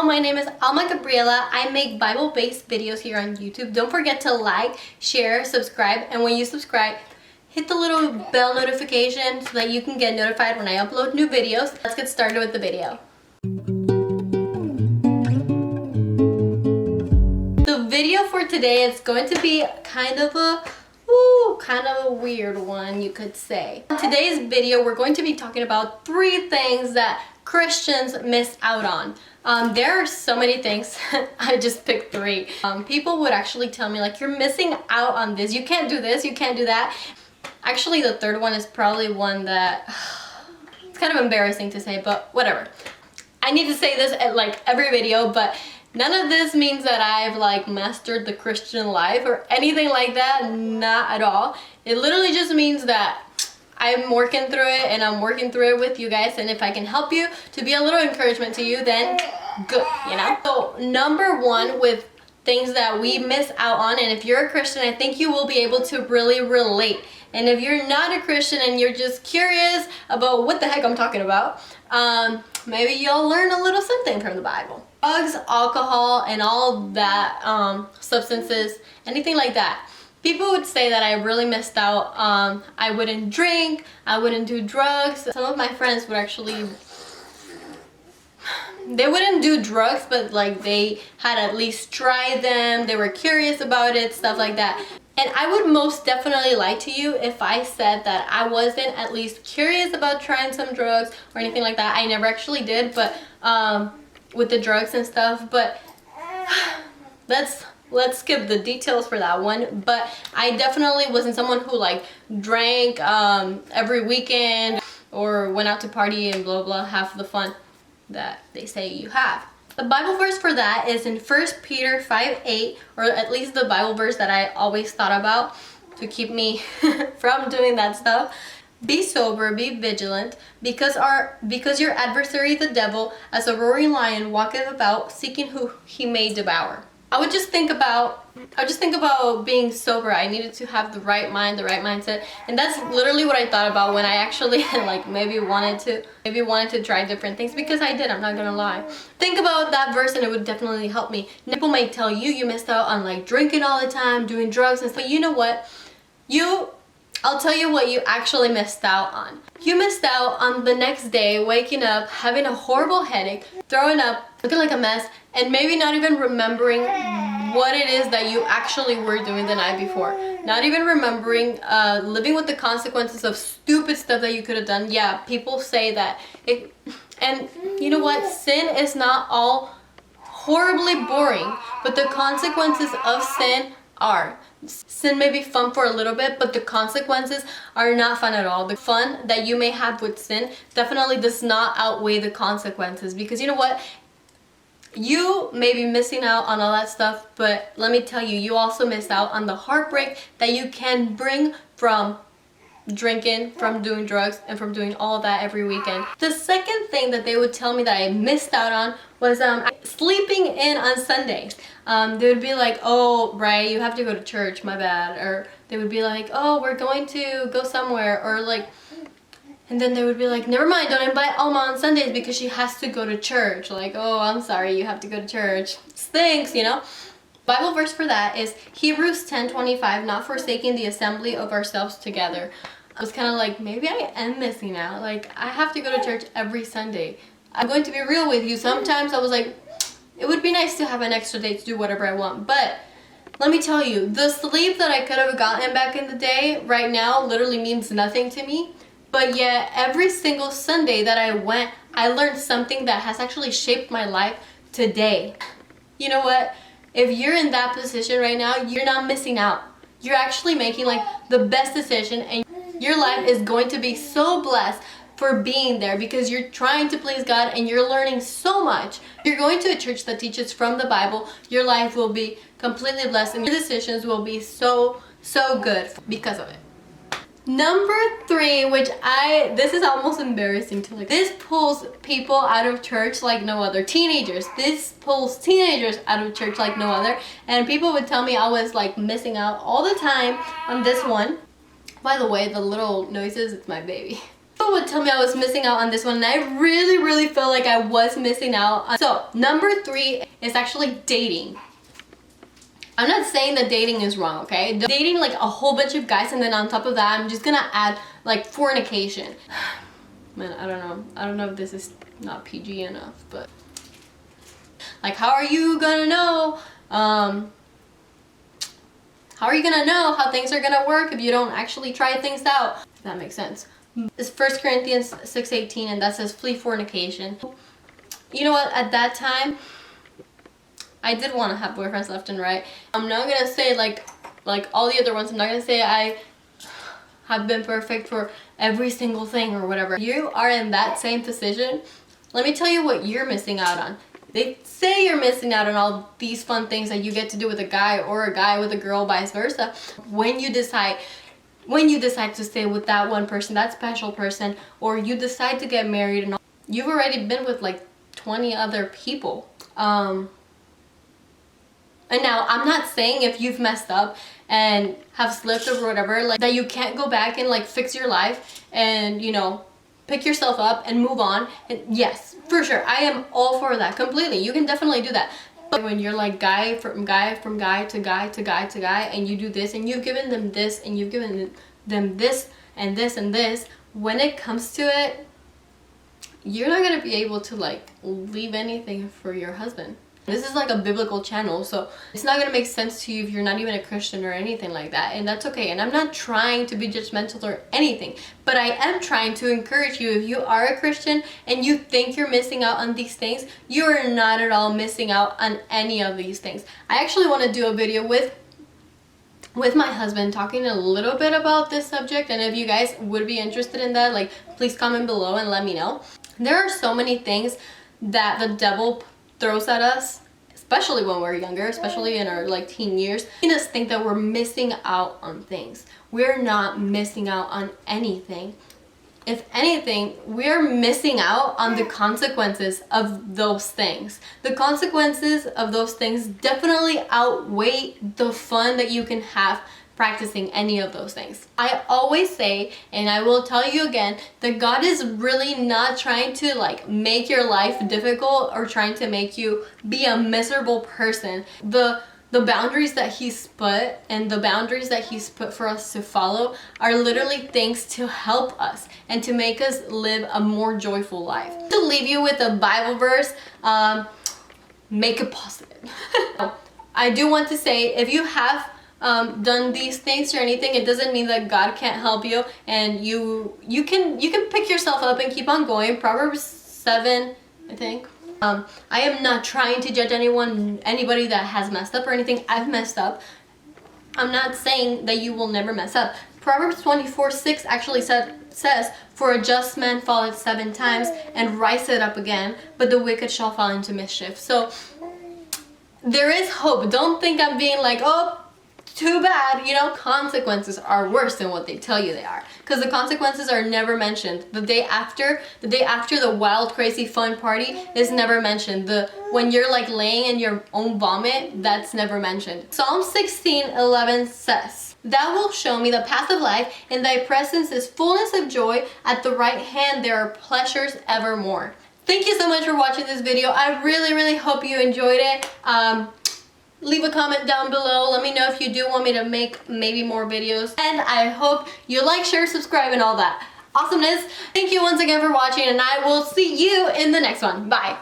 my name is Alma Gabriela. I make Bible-based videos here on YouTube. Don't forget to like, share, subscribe, and when you subscribe, hit the little bell notification so that you can get notified when I upload new videos. Let's get started with the video. The video for today is going to be kind of a weird one, you could say. In today's video, we're going to be talking about 3 things that Christians miss out on. There are so many things. I just picked 3. People would actually tell me, like, you're missing out on this. You can't do this, you can't do that. Actually, the 3rd one is probably one that it's kind of embarrassing to say, but whatever. I need to say this at like every video, but none of this means that I've like mastered the Christian life or anything like that. Not at all. It literally just means that I'm working through it, and I'm working through it with you guys, and if I can help you to be a little encouragement to you, then good, you know? So number 1 with things that we miss out on, and if you're a Christian, I think you will be able to really relate. And if you're not a Christian and you're just curious about what the heck I'm talking about, maybe you'll learn a little something from the Bible. Drugs, alcohol, and all that, substances, anything like that. People would say that I really missed out. I wouldn't drink, I wouldn't do drugs. Some of my friends would actually, they wouldn't do drugs, but like they had at least tried them, they were curious about it, stuff like that. And I would most definitely lie to you if I said that I wasn't at least curious about trying some drugs or anything like that. I never actually did, but with the drugs and stuff, but let's skip the details for that one. But I definitely wasn't someone who like drank every weekend or went out to party and blah blah, have the fun that they say you have. The Bible verse for that is in 1 Peter 5:8, or at least the Bible verse that I always thought about to keep me from doing that stuff. Be sober, be vigilant, because your adversary the devil, as a roaring lion, walketh about, seeking who he may devour. I would just think about being sober. I needed to have the right mind, the right mindset, and that's literally what I thought about when I actually like maybe wanted to try different things, because I did. I'm not gonna lie. Think about that verse and it would definitely help me. People might tell you you missed out on like drinking all the time, doing drugs and stuff. But you know what? I'll tell you what you actually missed out on. You missed out on the next day waking up, having a horrible headache, throwing up, looking like a mess, and maybe not even remembering what it is that you actually were doing the night before. Not even remembering, living with the consequences of stupid stuff that you could have done. Yeah, people say that. And you know what? Sin is not all horribly boring, but the consequences of sin are. Sin may be fun for a little bit, but the consequences are not fun at all. The fun that you may have with sin definitely does not outweigh the consequences, because you know what? You may be missing out on all that stuff, but let me tell you, you also miss out on the heartbreak that you can bring from drinking, from doing drugs, and from doing all of that every weekend. The second thing that they would tell me that I missed out on was sleeping in on Sundays. They would be like, oh, right, you have to go to church, my bad. Or they would be like, oh, we're going to go somewhere, or like, and then they would be like, never mind, don't invite Alma on Sundays because she has to go to church. Like, oh, I'm sorry, you have to go to church. Stinks, you know? Bible verse for that is Hebrews 10:25, not forsaking the assembly of ourselves together. I was kind of like, maybe I am missing out. Like, I have to go to church every Sunday. I'm going to be real with you. Sometimes I was like, it would be nice to have an extra day to do whatever I want. But let me tell you, the sleep that I could have gotten back in the day right now literally means nothing to me. But yet, every single Sunday that I went, I learned something that has actually shaped my life today. You know what? If you're in that position right now, you're not missing out. You're actually making like the best decision, and your life is going to be so blessed for being there because you're trying to please God and you're learning so much. If you're going to a church that teaches from the Bible, your life will be completely blessed and your decisions will be so good because of it. Number 3, which this is almost embarrassing to like, this pulls people out of church like no other. Teenagers. This pulls teenagers out of church like no other. And people would tell me I was like missing out all the time on this one. By the way, the little noises, it's my baby. People would tell me I was missing out on this one, and I really felt like I was missing out. So number 3 is actually dating. I'm not saying that dating is wrong, okay? Dating like a whole bunch of guys, and then on top of that, I'm just gonna add like fornication. Man, I don't know if this is not PG enough, but like, how are you gonna know how things are gonna work if you don't actually try things out? If that makes sense. It's 1 Corinthians 6:18, and that says flee fornication. You know what, at that time I did want to have boyfriends left and right. I'm not gonna say like all the other ones. I'm not gonna say I have been perfect for every single thing or whatever. You are in that same position. Let me tell you what you're missing out on. They say you're missing out on all these fun things that you get to do with a guy, or a guy with a girl, vice versa. When you decide to stay with that one person, that special person, or you decide to get married and all, you've already been with like 20 other people. And now, I'm not saying if you've messed up and have slipped or whatever, like, that you can't go back and like fix your life and, you know, pick yourself up and move on. And yes, for sure, I am all for that completely. You can definitely do that. But when you're like guy to guy to guy, and you do this, and you've given them this, and you've given them this and this and this, when it comes to it, you're not gonna be able to like leave anything for your husband. This is like a biblical channel, so it's not gonna make sense to you if you're not even a Christian or anything like that, and that's okay. And I'm not trying to be judgmental or anything, but I am trying to encourage you. If you are a Christian and you think you're missing out on these things, you are not at all missing out on any of these things. I actually want to do a video with my husband talking a little bit about this subject, and if you guys would be interested in that, like, please comment below and let me know. There are so many things that the devil throws at us, especially when we're younger, especially in our like teen years. Making us think that we're missing out on things. We're not missing out on anything. If anything, we're missing out on the consequences of those things. The consequences of those things definitely outweigh the fun that you can have practicing any of those things. I always say, and I will tell you again, that God is really not trying to like make your life difficult or trying to make you be a miserable person. The boundaries that he's put, and the boundaries that he's put for us to follow, are literally things to help us and to make us live a more joyful life. To leave you with a Bible verse, make it positive. I do want to say, if you have done these things or anything, it doesn't mean that God can't help you, and you can pick yourself up and keep on going. Proverbs 7, I think. I am not trying to judge anybody that has messed up or anything. I've messed up. I'm not saying that you will never mess up. Proverbs 24:6 actually says, "For a just man falleth 7 times and riseth up again, but the wicked shall fall into mischief." So there is hope. Don't think I'm being like, oh, too bad, you know. Consequences are worse than what they tell you they are, because the consequences are never mentioned. The day after the wild, crazy, fun party is never mentioned. When you're like laying in your own vomit, that's never mentioned. Psalm 16:11 says, "Thou wilt show me the path of life. In thy presence is fullness of joy. At the right hand there are pleasures evermore." Thank you so much for watching this video. I really hope you enjoyed it. Leave a comment down below. Let me know if you do want me to make maybe more videos. And I hope you like, share, subscribe, and all that awesomeness. Thank you once again for watching, and I will see you in the next one. Bye.